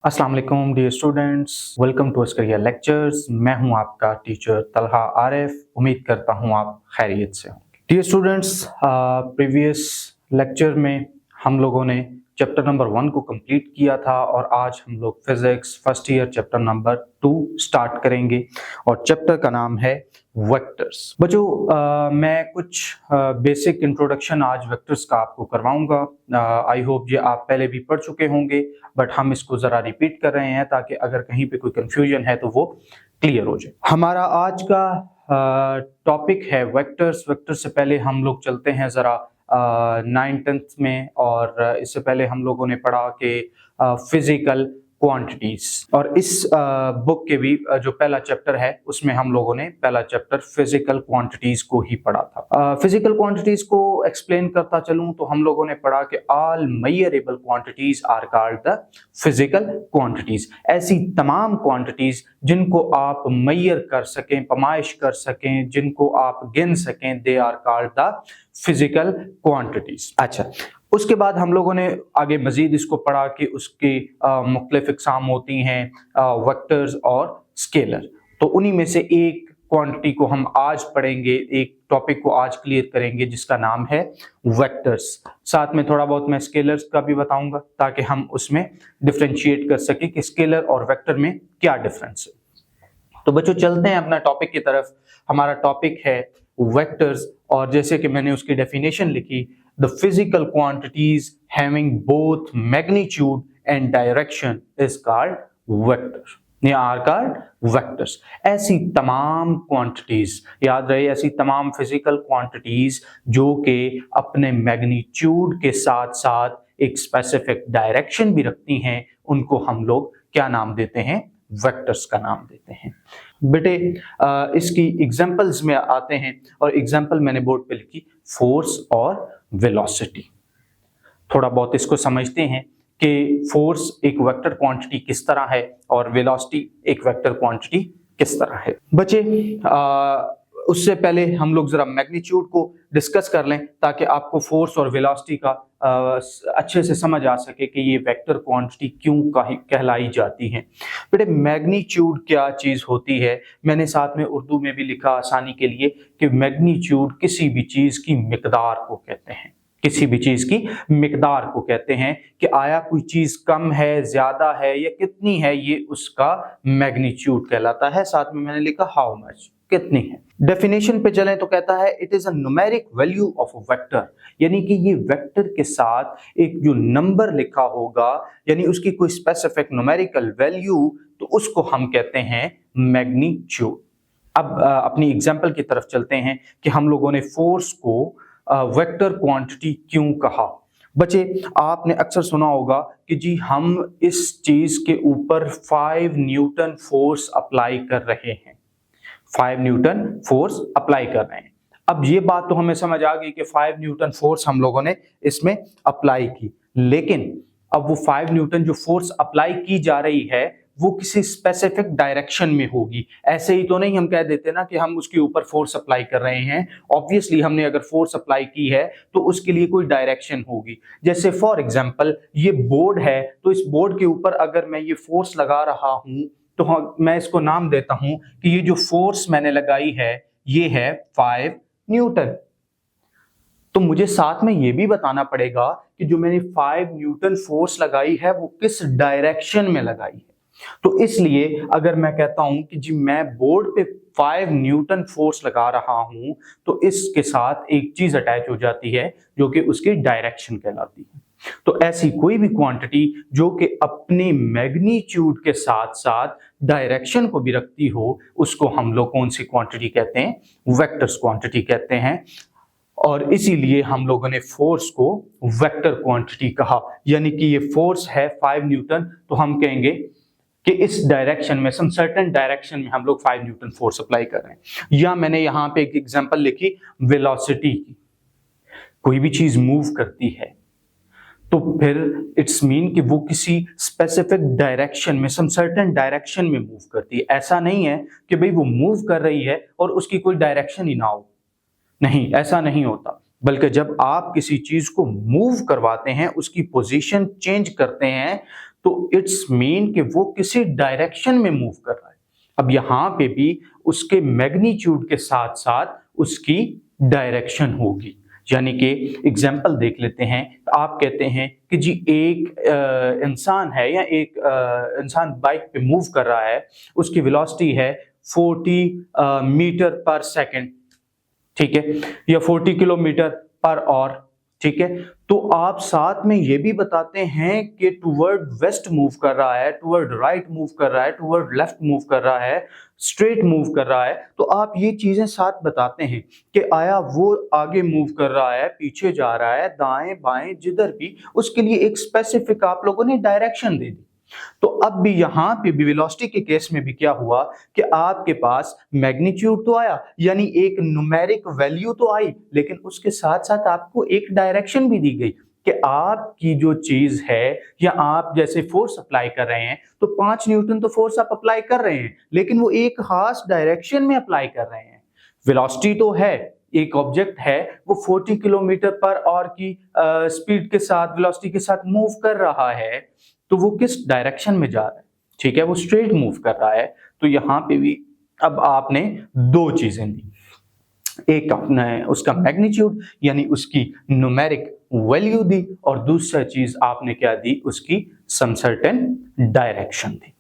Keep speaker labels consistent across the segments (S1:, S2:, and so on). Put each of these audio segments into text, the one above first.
S1: अस्सलाम वालेकुम dear students, welcome to Askaria lectures. मैं हूं आपका टीचर तलहा आरिफ। उम्मीद करता हूं आप खैरियत से होंगे। डियर स्टूडेंट्स, प्रीवियस लेक्चर में हम लोगों ने चैप्टर नंबर 1 को कंप्लीट किया था और आज हम लोग physics first year chapter number 2 start करेंगे और चैप्टर का नाम है वेक्टर्स। बच्चों, मैं कुछ बेसिक इंट्रोडक्शन आज वेक्टर्स का आपको करवाऊंगा। आई होप ये आप पहले भी पढ़ चुके होंगे, बट हम इसको ज़रा रिपीट कर रहे हैं ताकि अगर कहीं पे कोई कंफ्यूजन है तो वो क्लियर हो जाए। हमारा आज का टॉपिक है वेक्टर्स। वेक्टर्स से पहले हम लोग चलते हैं ज़रा 9th-10th में, और इससे पहले हम लोगों ने पढ़ा कि फिजिकल क्वांटिटीज, और इस बुक के भी जो पहला चैप्टर है उसमें हम लोगों ने पहला चैप्टर फिजिकल क्वांटिटीज को ही पढ़ा था। फिजिकल क्वांटिटीज को एक्सप्लेन करता चलूं तो हम लोगों ने पढ़ा कि all measurable quantities are called the physical quantities. ऐसी तमाम क्वांटिटीज जिनको आप मेजर कर सकें, पैमाइश कर सकें, जिनको आप गिन सकें, they are called the physical quantities. अच्छा, उसके बाद हम लोगों ने आगे मजीद इसको पढ़ा कि उसकी मुख्तलिफ इकसाम होती हैं, वेक्टर्स और स्केलर। तो उन्हीं में से एक क्वांटिटी को हम आज पढ़ेंगे, एक टॉपिक को आज क्लियर करेंगे जिसका नाम है वेक्टर्स। साथ में थोड़ा बहुत मैं स्केलर्स का भी बताऊंगा ताकि हम उसमें डिफरेंशिएट कर सके कि स्केलर और वेक्टर में क्या डिफरेंस है। तो बच्चों, चलते हैं अपना टॉपिक की तरफ। हमारा टॉपिक है वेक्टर्स, और जैसे कि मैंने उसकी डेफिनेशन लिखी, the physical quantities having both magnitude and direction is called vector, ये are called vectors। ऐसी तमाम क्वांटिटीज, याद रहे, ऐसी तमाम फिजिकल क्वांटिटीज जो कि अपने मैग्नीट्यूड के साथ साथ एक स्पेसिफिक डायरेक्शन भी रखती हैं, उनको हम लोग क्या नाम देते हैं? वेक्टर्स का नाम देते हैं। बेटे, इसकी एग्जांपल्स में आते हैं, और एग्जांपल मैंने बोर्ड पे लिखी, फोर्स और वेलोसिटी। थोड़ा बहुत इसको समझते हैं कि फोर्स एक वेक्टर क्वांटिटी किस तरह है और वेलोसिटी एक वेक्टर क्वांटिटी किस तरह है। बच्चे, उससे पहले हम लोग जरा मैग्नीट्यूड को डिस्कस कर लें ताकि आपको फोर्स और वेलोसिटी का अच्छे से समझ आ सके कि ये वेक्टर क्वांटिटी क्यों कहलाई जाती हैं। बेटे, मैग्नीट्यूड क्या चीज़ होती है? मैंने साथ में उर्दू में भी लिखा आसानी के लिए कि मैग्नीट्यूड किसी भी चीज़ की मिकदार को कहते हैं। किसी भी चीज़ की मिकदार को कहते हैं कि आया कोई चीज़ कम है, ज़्यादा है या कितनी है, ये उसका मैग्नीट्यूड कहलाता है। साथ में मैंने लिखा हाउ मच, कितनी है। डेफिनेशन पे चलें तो कहता है it is a numeric value of a vector, यानी कि ये वेक्टर के साथ एक जो नंबर लिखा होगा, यानी उसकी कोई स्पेसिफिक न्यूमेरिकल वैल्यू, तो उसको हम कहते हैं मैग्नीट्यूड। अब अपनी एग्जांपल की तरफ चलते हैं कि हम लोगों ने फोर्स को वेक्टर क्वांटिटी क्यों कहा। बच्चे, आपने अक्सर सुना होगा कि जी हम इस चीज के ऊपर 5 न्यूटन फोर्स अप्लाई कर रहे हैं, 5 न्यूटन फोर्स अप्लाई कर रहे हैं। अब ये बात तो हमें समझ आ गई कि 5 न्यूटन फोर्स हम लोगों ने इसमें अप्लाई की, लेकिन अब वो 5 न्यूटन जो फोर्स अप्लाई की जा रही है वो किसी स्पेसिफिक डायरेक्शन में होगी। ऐसे ही तो नहीं हम कह देते ना कि हम उसके ऊपर फोर्स अप्लाई कर रहे हैं। ऑब्वियसली हमने अगर फोर्स अप्लाई की है तो उसके लिए कोई डायरेक्शन होगी। जैसे फॉर एग्जांपल ये बोर्ड है, तो इस बोर्ड के ऊपर अगर मैं ये फोर्स लगा रहा हूं तो हाँ, मैं इसको नाम देता हूं कि ये जो फोर्स मैंने लगाई है ये है 5 न्यूटन। तो मुझे साथ में ये भी बताना पड़ेगा कि जो मैंने 5 न्यूटन फोर्स लगाई है वो किस डायरेक्शन में लगाई है। तो इसलिए अगर मैं कहता हूं कि जी मैं बोर्ड पे 5 न्यूटन फोर्स लगा रहा हूं, तो इसके साथ एक चीज अटैच हो जाती है जो कि उसकी डायरेक्शन कहलाती है। तो ऐसी कोई भी क्वांटिटी जो कि अपने मैग्नीट्यूड के साथ साथ डायरेक्शन को भी रखती हो, उसको हम लोग कौन सी क्वांटिटी कहते हैं? वेक्टर्स क्वांटिटी कहते हैं। और इसीलिए हम लोगों ने फोर्स को वेक्टर क्वांटिटी कहा, यानी कि ये फोर्स है 5 न्यूटन, तो हम कहेंगे कि इस डायरेक्शन में, सम सर्टेन डायरेक्शन में हम लोग 5 न्यूटन फोर्स अप्लाई कर रहे हैं। या मैंने यहां पे एक एग्जांपल लिखी वेलोसिटी की। कोई भी चीज मूव करती है तो फिर इट्स मीन कि वो किसी स्पेसिफिक डायरेक्शन में, सम सर्टेन डायरेक्शन में मूव करती है। ऐसा नहीं है कि भाई वो मूव कर रही है और उसकी कोई डायरेक्शन ही ना हो, नहीं, ऐसा नहीं होता। बल्कि जब आप किसी चीज को मूव करवाते हैं, उसकी पोजीशन चेंज करते हैं, तो इट्स मीन कि वो किसी डायरेक्शन में मूव कर रहा है। अब यहां पे भी उसके मैग्नीट्यूड के साथ साथ उसकी डायरेक्शन होगी। यानी कि एग्जाम्पल देख लेते हैं। आप कहते हैं कि जी एक इंसान है या एक इंसान बाइक पे मूव कर रहा है, उसकी वेलोसिटी है 40 मीटर पर सेकंड, ठीक है, या 40 किलोमीटर पर आवर, ठीक है। तो आप साथ में ये भी बताते हैं कि टुवर्ड वेस्ट मूव कर रहा है, टुवर्ड राइट मूव कर रहा है, टुवर्ड लेफ्ट मूव कर रहा है, स्ट्रेट मूव कर रहा है। तो आप ये चीजें साथ बताते हैं कि आया वो आगे मूव कर रहा है, पीछे जा रहा है, दाएं बाएं जिधर भी, उसके लिए एक स्पेसिफिक आप लोगों ने डायरेक्शन दे दी। तो अब भी यहां पे भी वेलोसिटी के केस में भी क्या हुआ कि आपके पास मैग्नीट्यूड तो आया, यानी एक न्यूमेरिक वैल्यू तो आई, लेकिन उसके साथ साथ आपको एक डायरेक्शन भी दी गई कि आपकी जो चीज है, या आप जैसे फोर्स अप्लाई कर रहे हैं तो 5 न्यूटन तो फोर्स आप अप्लाई कर रहे हैं, लेकिन वो एक खास डायरेक्शन में अप्लाई कर रहे हैं। वेलोसिटी तो है, एक ऑब्जेक्ट है वो 40 किलोमीटर पर आवर की स्पीड के साथ, वेलोसिटी के साथ मूव कर रहा है, तो वो किस डायरेक्शन में जा रहा है, ठीक है, वो स्ट्रेट मूव कर रहा है। तो यहां पे भी अब आपने दो चीजें दी, एक आपने उसका मैग्नीट्यूड यानी उसकी न्यूमेरिक वैल्यू दी, और दूसरा चीज आपने क्या दी, उसकी सम सर्टेन डायरेक्शन दी।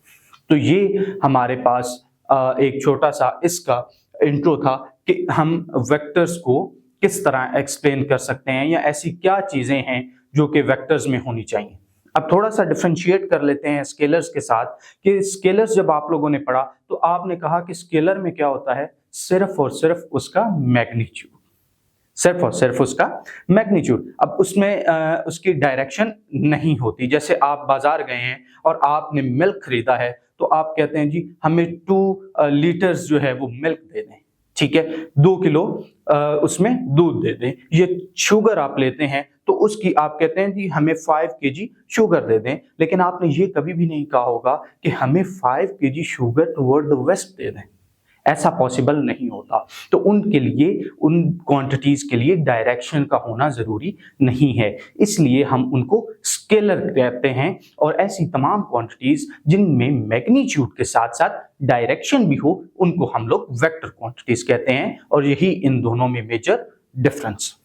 S1: तो ये हमारे पास एक छोटा सा इसका इंट्रो था कि हम वेक्टर्स को किस तरह एक्सप्लेन कर सकते हैं, या ऐसी क्या चीजें हैं जो कि वेक्टर्स में होनी चाहिए। अब थोड़ा सा डिफरेंशिएट कर लेते हैं स्केलर्स के साथ कि स्केलर्स जब आप लोगों ने पढ़ा तो आपने कहा कि स्केलर में क्या होता है, सिर्फ और सिर्फ उसका मैग्नीट्यूड, सिर्फ और सिर्फ उसका मैग्नीट्यूड। अब उसमें उसकी डायरेक्शन नहीं होती। जैसे आप बाजार गए हैं और आपने मिल्क खरीदा है, तो आप कहते हैं जी हमें 2 लीटर्स जो है वो मिल्क दे दें, ठीक है, 2 किलो उसमें दूध दे दें। ये शुगर आप लेते हैं तो उसकी आप कहते हैं जी हमें 5 kg शुगर दे दें, लेकिन आपने ये कभी भी नहीं कहा होगा कि हमें 5 kg sugar toward the waste दे दें। ऐसा पॉसिबल नहीं होता। तो उनके लिए, उन क्वांटिटीज के लिए डायरेक्शन का होना जरूरी नहीं है, इसलिए हम उनको स्केलर कहते हैं। और ऐसी तमाम क्वांटिटीज जिनमें मैग्नीट्यूड के साथ साथ डायरेक्शन भी हो, उनको हम लोग वेक्टर क्वांटिटीज कहते हैं। और यही इन दोनों में मेजर डिफरेंस।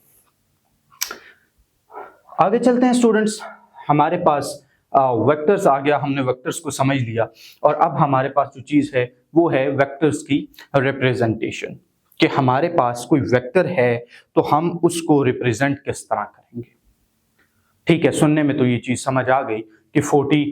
S1: आगे चलते हैं स्टूडेंट्स। हमारे पास वेक्टर्स आ गया, हमने वेक्टर्स को समझ लिया, और अब हमारे पास जो चीज है वो है वेक्टर्स की रिप्रेजेंटेशन। कि हमारे पास कोई वेक्टर है तो हम उसको रिप्रेजेंट किस तरह करेंगे। ठीक है, सुनने में तो ये चीज समझ आ गई कि 40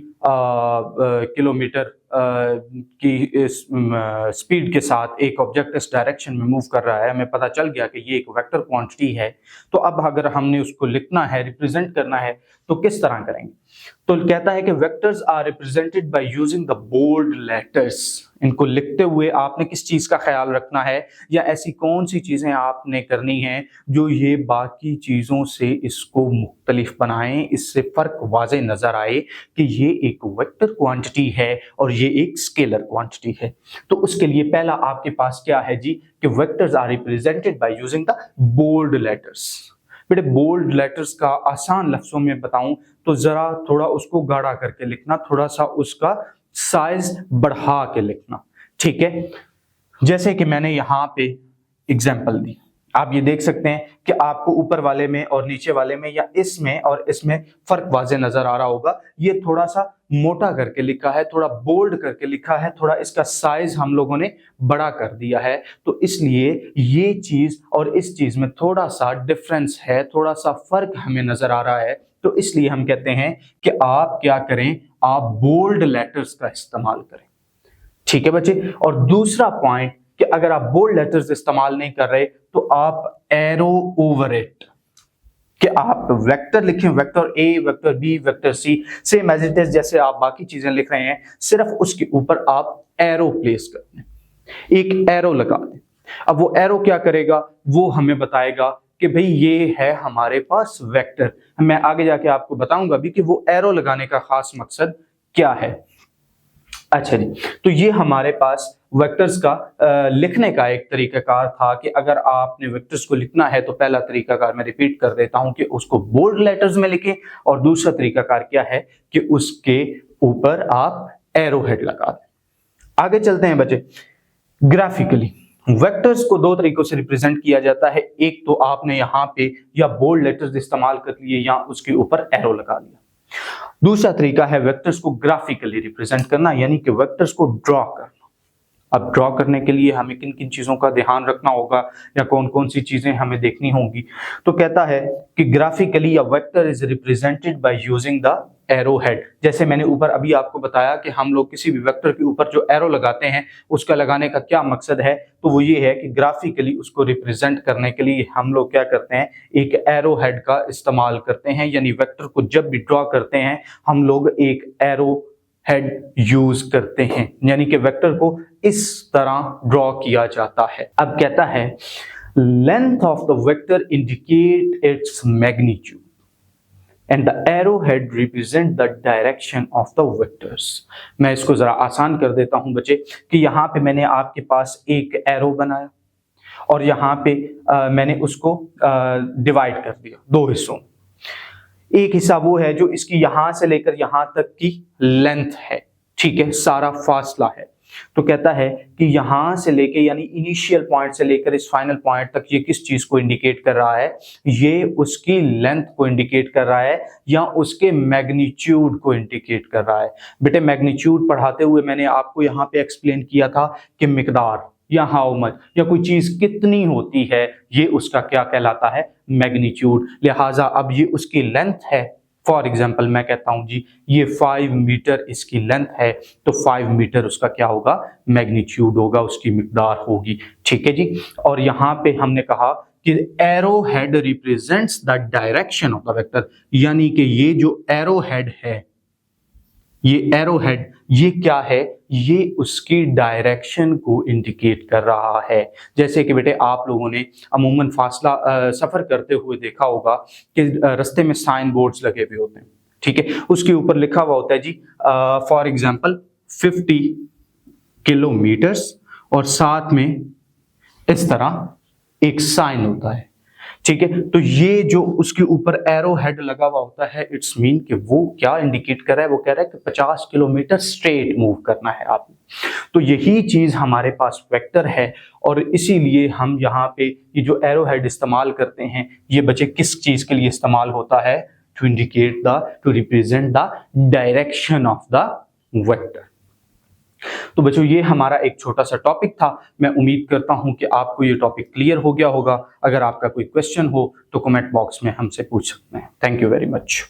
S1: किलोमीटर की स्पीड के साथ एक ऑब्जेक्ट इस डायरेक्शन में मूव कर रहा है, हमें पता चल गया कि ये एक वेक्टर क्वांटिटी है। तो अब अगर हमने उसको लिखना है, रिप्रेजेंट करना है, तो किस तरह करेंगे। तो कहता है कि vectors are represented by using the bold letters. इनको लिखते हुए आपने किस चीज का ख्याल रखना है, या ऐसी कौन सी चीजें आपने करनी है जो ये बाकी चीजों से इसको मुख्तलिफ बनाएं, इससे फर्क वाज़े नजर आए कि ये एक वेक्टर क्वांटिटी है और ये एक स्केलर क्वांटिटी है। तो उसके लिए पहला आपके पास क्या है जी, कि vectors are represented by using the bold letters. बेटे बोल्ड लेटर्स का आसान लफ्जों में बताऊं तो जरा थोड़ा उसको गाढ़ा करके लिखना, थोड़ा सा उसका साइज बढ़ा के लिखना, ठीक है। जैसे कि मैंने यहां पे एग्जांपल दी, आप ये देख सकते हैं कि आपको ऊपर वाले में और नीचे वाले में, या इसमें और इसमें फर्क वाज़े नजर आ रहा होगा। ये थोड़ा सा मोटा करके लिखा है, थोड़ा बोल्ड करके लिखा है, थोड़ा इसका साइज हम लोगों ने बड़ा कर दिया है। तो इसलिए ये चीज और इस चीज में थोड़ा सा डिफरेंस है, थोड़ा सा फर्क हमें नजर आ रहा है। तो इसलिए हम कहते हैं कि आप क्या करें, आप बोल्ड लेटर्स का इस्तेमाल करें, ठीक है बच्चे। और दूसरा पॉइंट कि अगर आप बोल्ड लेटर्स इस्तेमाल नहीं कर रहे तो आप एरो ओवर इट, कि आप वेक्टर लिखें, vector A, vector B, vector C, same as it is जैसे आप बाकी चीजें लिख रहे हैं, सिर्फ उसके ऊपर आप एरो प्लेस कर दें, एक एरो लगा दें। अब वो एरो क्या करेगा, वो हमें बताएगा कि भाई ये है हमारे पास वेक्टर। मैं आगे जाके आपको बताऊंगा भी कि वो एरो लगाने का खास मकसद क्या है। अच्छा जी, तो ये हमारे पास वेक्टर्स का लिखने का एक तरीकाकार था कि अगर आपने वेक्टर्स को लिखना है तो पहला तरीकाकार मैं रिपीट कर देता हूं कि उसको बोल्ड लेटर्स में लिखें, और दूसरा तरीकाकार क्या है कि उसके ऊपर आप एरो हेड लगा दें। आगे चलते हैं बच्चे। ग्राफिकली वेक्टर्स को दो तरीकों से रिप्रेजेंट किया जाता है। एक तो आपने यहाँ पे या बोल्ड लेटर्स इस्तेमाल कर लिए या उसके ऊपर एरो लगा लिया। दूसरा तरीका है वेक्टर्स को ग्राफिकली रिप्रेजेंट करना, यानी कि वेक्टर्स को ड्रॉ करना। अब ड्रॉ करने के लिए हमें किन किन चीजों का ध्यान रखना होगा या कौन कौन सी चीजें हमें देखनी होंगी। तो कहता है कि graphically a vector is represented by using the arrow head. जैसे मैंने ऊपर अभी आपको बताया कि हम लोग किसी भी वेक्टर के ऊपर जो एरो लगाते हैं उसका लगाने का क्या मकसद है, तो वो ये है कि ग्राफिकली उसको रिप्रेजेंट करने के लिए हम लोग क्या करते हैं, एक एरो हेड का इस्तेमाल करते हैं। यानी वेक्टर को जब भी ड्रॉ करते हैं हम लोग एक एरो हेड यूज करते हैं, यानी कि वेक्टर को इस तरह ड्रॉ किया जाता है। अब कहता है length of the vector indicate its magnitude and the arrow head represent the direction of the vectors. मैं इसको जरा आसान कर देता हूं बच्चे कि यहां पे मैंने आपके पास एक एरो बनाया और यहां पे मैंने उसको डिवाइड कर दिया दो हिस्सों। एक हिस्सा वो है जो इसकी यहां से लेकर यहां तक की लेंथ है, ठीक है, सारा फासला है। तो कहता है कि यहां से लेके यानी इनिशियल पॉइंट से लेकर इस फाइनल पॉइंट तक ये किस चीज को इंडिकेट कर रहा है, ये उसकी लेंथ को इंडिकेट कर रहा है या उसके मैग्नीट्यूड को इंडिकेट कर रहा है। बेटे मैग्नीट्यूड पढ़ाते हुए मैंने आपको यहाँ पे एक्सप्लेन किया था कि मिकदार या हाउ मच या कोई चीज कितनी होती है, ये उसका क्या कहलाता है, मैग्नीट्यूड। लिहाजा अब ये उसकी लेंथ है। फॉर एग्जाम्पल मैं कहता हूं जी ये 5 मीटर इसकी लेंथ है, तो 5 मीटर उसका क्या होगा, मैग्नीट्यूड होगा, उसकी मिकदार होगी। ठीक है जी। और यहाँ पे हमने कहा कि arrow head represents the direction of the vector, यानी कि ये जो एरो हेड है, ये एरो हेड ये क्या है, ये उसकी डायरेक्शन को इंडिकेट कर रहा है। जैसे कि बेटे आप लोगों ने अमूमन फासला सफर करते हुए देखा होगा कि रास्ते में साइन बोर्ड्स लगे हुए होते हैं, ठीक है, उसके ऊपर लिखा हुआ होता है जी फॉर एग्जांपल 50 किलोमीटर्स और साथ में इस तरह एक साइन होता है, ठीक है। तो ये जो उसके ऊपर एरो हेड लगा हुआ होता है, इट्स मीन कि वो क्या इंडिकेट कर रहा है, वो कह रहा है कि 50 किलोमीटर स्ट्रेट मूव करना है आपने। तो यही चीज हमारे पास वेक्टर है और इसीलिए हम यहाँ पे ये जो एरो हेड इस्तेमाल करते हैं, ये बच्चे किस चीज के लिए इस्तेमाल होता है, to indicate to represent the direction of the vector. तो बच्चों ये हमारा एक छोटा सा टॉपिक था। मैं उम्मीद करता हूं कि आपको ये टॉपिक क्लियर हो गया होगा। अगर आपका कोई क्वेश्चन हो तो कमेंट बॉक्स में हमसे पूछ सकते हैं। Thank you very much.